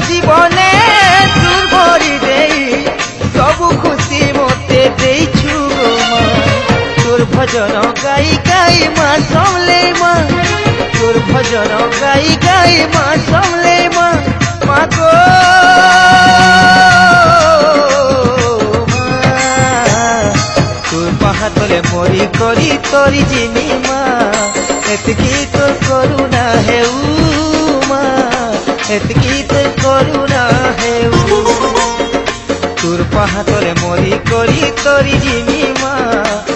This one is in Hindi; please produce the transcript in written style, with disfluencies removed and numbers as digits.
जीवने तू भरी देई सब खुशी मते देइछु गो माँ तोर भजन गाई गाई माँ संले माँ तोर भजन गाई गाई माँ संले माँ माँ गो हाथले मोरी करी तोरी जिनी माँ एतकी तो करुणा है माँ एतकी तो करुणा है तोर हाथले मोरी करी तोरी जिनी माँ